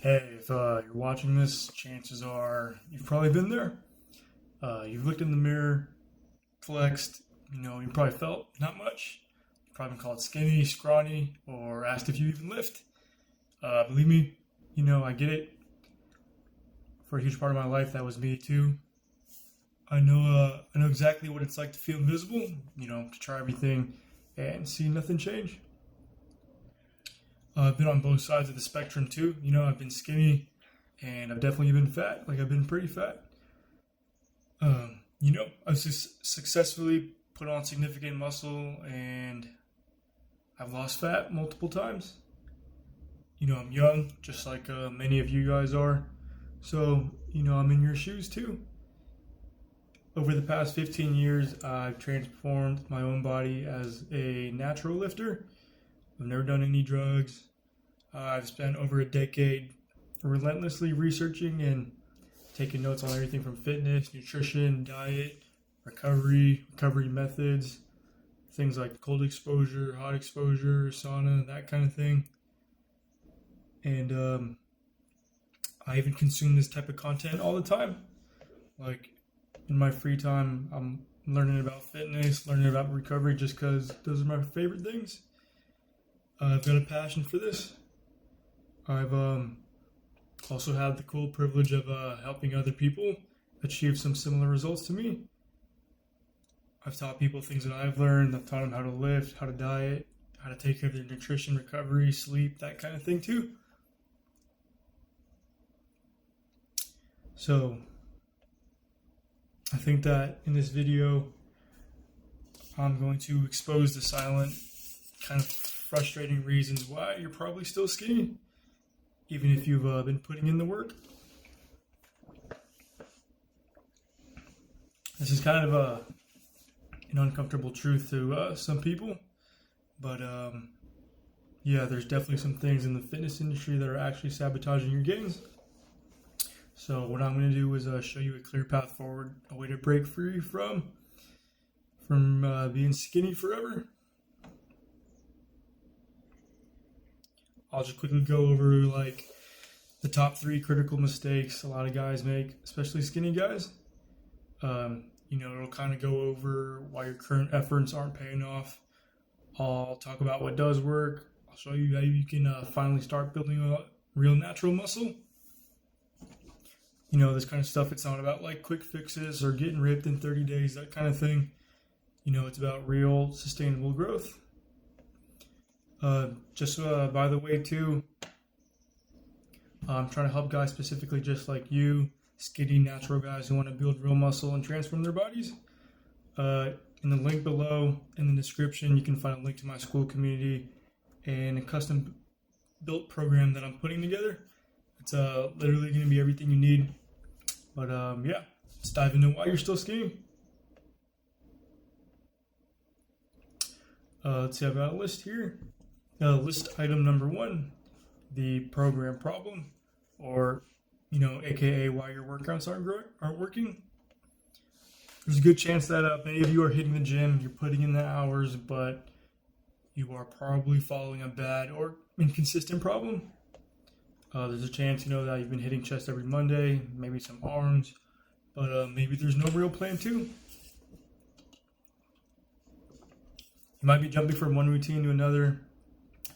Hey, if you're watching this, chances are you've probably been there. You've looked in the mirror, flexed, you probably felt not much. You've probably been called skinny, scrawny, or asked if you even lift. Believe me, I get it. For a huge part of my life, that was me too. I know exactly what it's like to feel invisible, to try everything and see nothing change. I've been on both sides of the spectrum too. I've been skinny and I've definitely been fat. Like, I've been pretty fat. I've successfully put on significant muscle and I've lost fat multiple times. I'm young, just like many of you guys are. So, I'm in your shoes too. Over the past 15 years, I've transformed my own body as a natural lifter. I've never done any drugs. I've spent over a decade relentlessly researching and taking notes on everything from fitness, nutrition, diet, recovery methods, things like cold exposure, hot exposure, sauna, that kind of thing. And I even consume this type of content all the time. Like, in my free time, I'm learning about fitness, learning about recovery, just because those are my favorite things. I've got a passion for this. I've also had the cool privilege of helping other people achieve some similar results to me. I've taught people things that I've learned. I've taught them how to lift, how to diet, how to take care of their nutrition, recovery, sleep, that kind of thing too. So, I think that in this video, I'm going to expose the silent, kind of frustrating reasons why you're probably still skinny, even if you've been putting in the work. This is kind of an uncomfortable truth to some people, but yeah, there's definitely some things in the fitness industry that are actually sabotaging your gains. So what I'm going to do is show you a clear path forward, a way to break free from being skinny forever. I'll just quickly go over like the top 3 critical mistakes a lot of guys make, especially skinny guys. It'll kind of go over why your current efforts aren't paying off. I'll talk about what does work. I'll show you how you can finally start building a real natural muscle. This kind of stuff, it's not about like quick fixes or getting ripped in 30 days, that kind of thing. It's about real sustainable growth. Just by the way too, I'm trying to help guys specifically just like you, skinny natural guys who want to build real muscle and transform their bodies. In the link below in the description, you can find a link to my school community and a custom built program that I'm putting together. It's literally going to be everything you need. But yeah, let's dive into why you're still skinny. Let's see, I've got a list here. List item number 1, the program problem, or aka why your workouts aren't working. There's a good chance that many of you are hitting the gym, you're putting in the hours, but you are probably following a bad or inconsistent problem. There's a chance, that you've been hitting chest every Monday, maybe some arms, but maybe there's no real plan too. You might be jumping from one routine to another.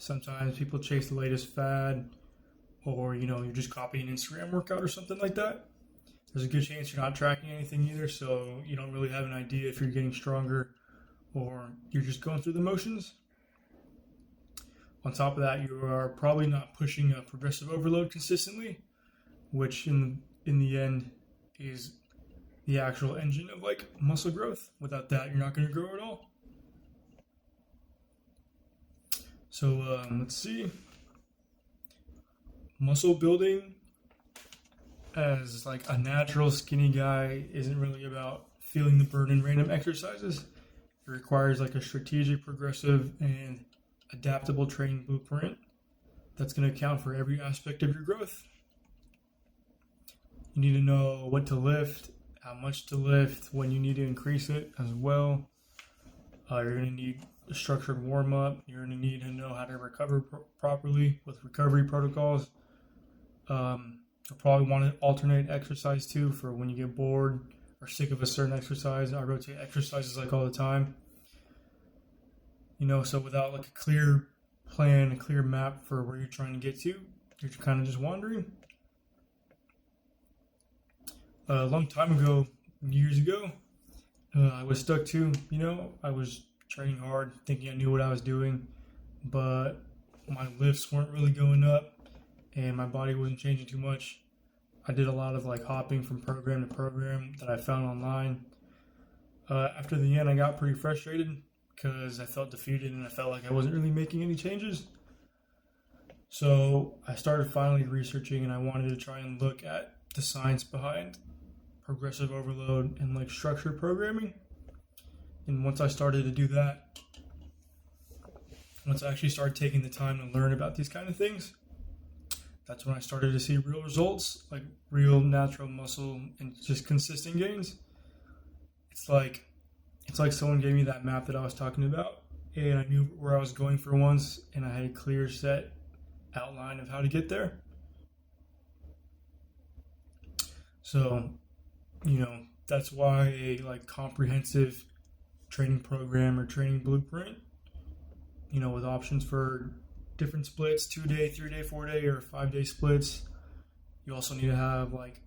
Sometimes people chase the latest fad, or, you're just copying an Instagram workout or something like that. There's a good chance you're not tracking anything either, so you don't really have an idea if you're getting stronger or you're just going through the motions. On top of that, you are probably not pushing a progressive overload consistently, which in the end is the actual engine of like muscle growth. Without that, you're not going to grow at all. So let's see. Muscle building as like a natural skinny guy isn't really about feeling the burn in random exercises. It requires like a strategic, progressive, and adaptable training blueprint that's going to account for every aspect of your growth. You need to know what to lift, how much to lift, when you need to increase it as well. You're going to need a structured warm-up. You're going to need to know how to recover properly with recovery protocols. You'll probably want to alternate exercise too for when you get bored or sick of a certain exercise. I rotate exercises like all the time. So without like a clear plan, a clear map for where you're trying to get to, you're kind of just wandering. A long time ago, years ago, I was stuck too. I was training hard, thinking I knew what I was doing, but my lifts weren't really going up and my body wasn't changing too much. I did a lot of like hopping from program to program that I found online. After the end, I got pretty frustrated because I felt defeated and I felt like I wasn't really making any changes. So I started finally researching, and I wanted to try and look at the science behind progressive overload and like structured programming. And once I started to do that, once I actually started taking the time to learn about these kind of things, that's when I started to see real results, like real natural muscle and just consistent gains. It's like someone gave me that map that I was talking about, and I knew where I was going for once, and I had a clear set outline of how to get there. So, that's why a like comprehensive training program or training blueprint, with options for different splits, 2-day, 3-day, 4-day, or 5-day splits. You also need to have like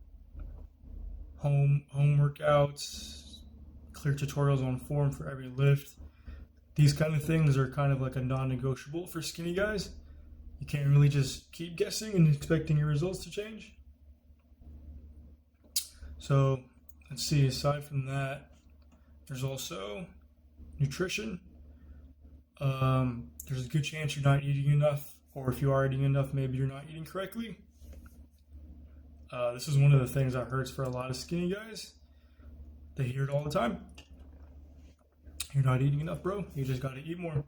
home workouts, clear tutorials on form for every lift. These kind of things are kind of like a non-negotiable for skinny guys. You can't really just keep guessing and expecting your results to change. So let's see, aside from that, there's also nutrition. There's a good chance you're not eating enough, or if you are eating enough, maybe you're not eating correctly. This is one of the things that hurts for a lot of skinny guys. They hear it all the time. You're not eating enough, bro. You just got to eat more.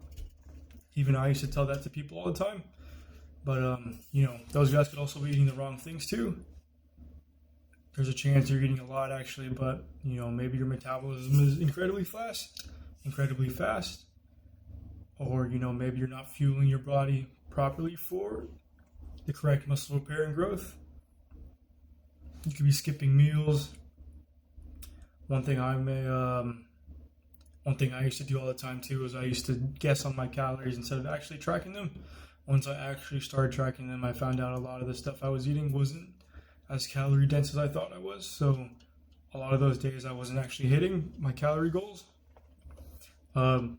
Even I used to tell that to people all the time. But, those guys could also be eating the wrong things too. There's a chance you're eating a lot actually, but, maybe your metabolism is incredibly fast. Or, maybe you're not fueling your body properly for the correct muscle repair and growth. You could be skipping meals. One thing I used to do all the time too is I used to guess on my calories instead of actually tracking them. Once I actually started tracking them, I found out a lot of the stuff I was eating wasn't as calorie dense as I thought I was. So a lot of those days I wasn't actually hitting my calorie goals.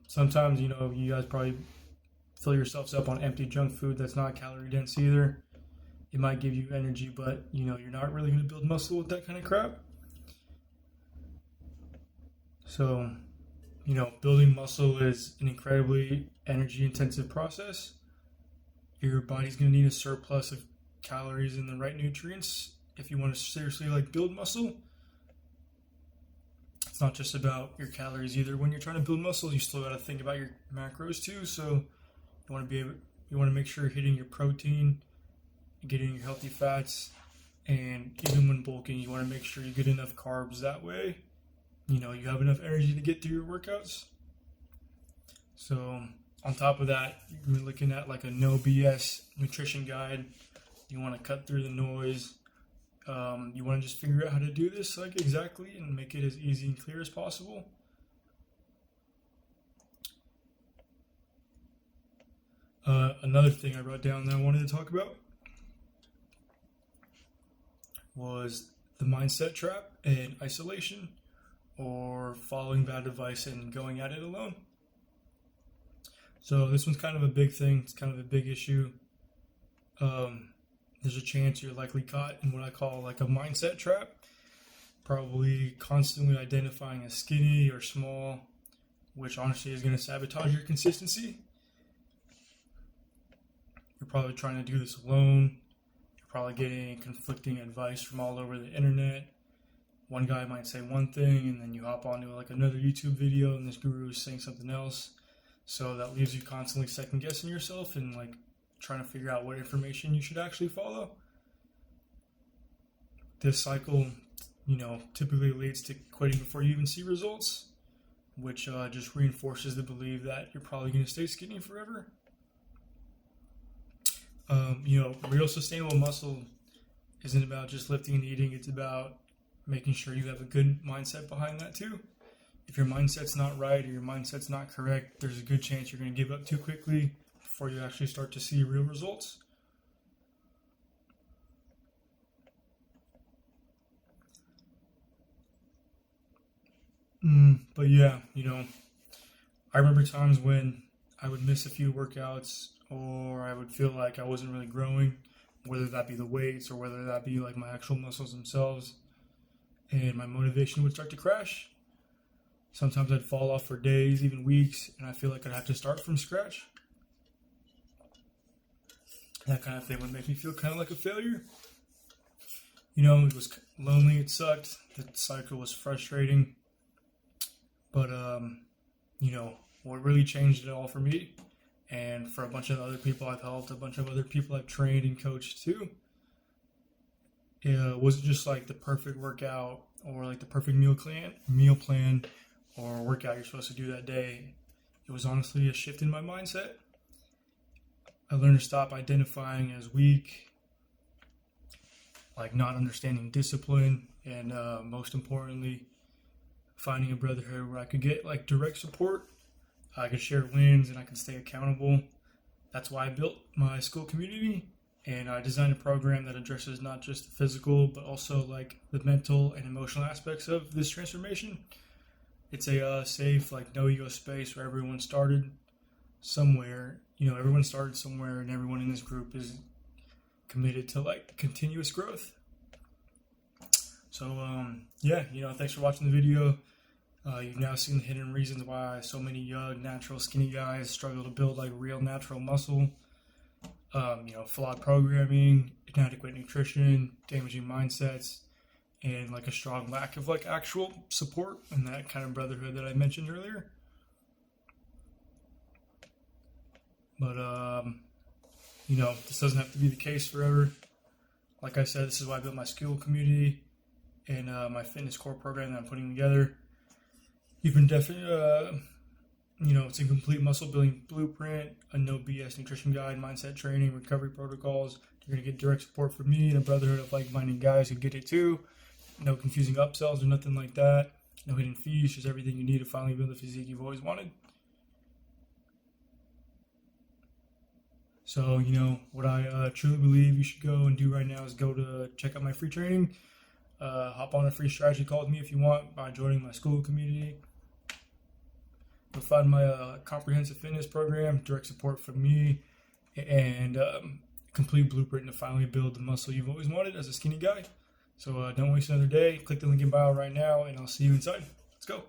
Sometimes, you guys probably fill yourselves up on empty junk food that's not calorie dense either. It might give you energy, but, you're not really going to build muscle with that kind of crap. So, building muscle is an incredibly energy-intensive process. Your body's going to need a surplus of calories and the right nutrients if you want to seriously, build muscle. It's not just about your calories either. When you're trying to build muscle, you still got to think about your macros too. So, you want to make sure you're hitting your protein, getting your healthy fats, and even when bulking, you want to make sure you get enough carbs. That way, you have enough energy to get through your workouts. So on top of that, you're looking at like a no BS nutrition guide. You want to cut through the noise. You want to just figure out how to do this exactly and make it as easy and clear as possible. Another thing I wrote down that I wanted to talk about was the mindset trap and isolation, or following bad advice and going at it alone. So this one's kind of a big thing. It's kind of a big issue. There's a chance you're likely caught in what I call like a mindset trap, probably constantly identifying as skinny or small, which honestly is going to sabotage your consistency. You're probably trying to do this alone. You're probably getting conflicting advice from all over the internet. One guy might say one thing, and then you hop onto another YouTube video, and this guru is saying something else. So that leaves you constantly second guessing yourself and trying to figure out what information you should actually follow. This cycle, typically leads to quitting before you even see results, which just reinforces the belief that you're probably going to stay skinny forever. Real sustainable muscle isn't about just lifting and eating. It's about making sure you have a good mindset behind that too. If your mindset's not right or your mindset's not correct, there's a good chance you're going to give up too quickly before you actually start to see real results. But yeah, I remember times when I would miss a few workouts or I would feel like I wasn't really growing, whether that be the weights or whether that be like my actual muscles themselves, and my motivation would start to crash. Sometimes I'd fall off for days, even weeks, and I feel like I'd have to start from scratch. That kind of thing would make me feel kind of like a failure. It was lonely, it sucked, the cycle was frustrating. But, what really changed it all for me, and for a bunch of other people I've helped, a bunch of other people I've trained and coached too, it wasn't just like the perfect workout or like the perfect meal plan or workout you're supposed to do that day. It was honestly a shift in my mindset. I learned to stop identifying as weak, like not understanding discipline, and most importantly, finding a brotherhood where I could get like direct support, I could share wins, and I could stay accountable. That's why I built my school community, and I designed a program that addresses not just the physical, but also like the mental and emotional aspects of this transformation. It's a safe, like no ego space where everyone started somewhere. Everyone started somewhere, and everyone in this group is committed to like continuous growth. So, thanks for watching the video. You've now seen the hidden reasons why so many young, natural, skinny guys struggle to build like real natural muscle. Flawed programming, inadequate nutrition, damaging mindsets, and like a strong lack of like actual support and that kind of brotherhood that I mentioned earlier. But, this doesn't have to be the case forever. Like I said, this is why I built my school community and my fitness core program that I'm putting together. You can definitely, it's a complete muscle building blueprint, a no BS nutrition guide, mindset training, recovery protocols. You're going to get direct support from me and a brotherhood of like-minded guys who get it too. No confusing upsells or nothing like that. No hidden fees, just everything you need to finally build the physique you've always wanted. So, what I truly believe you should go and do right now is go to check out my free training. Hop on a free strategy call with me if you want by joining my school community. You'll find my comprehensive fitness program, direct support from me, and complete blueprint to finally build the muscle you've always wanted as a skinny guy. So don't waste another day. Click the link in bio right now, and I'll see you inside. Let's go.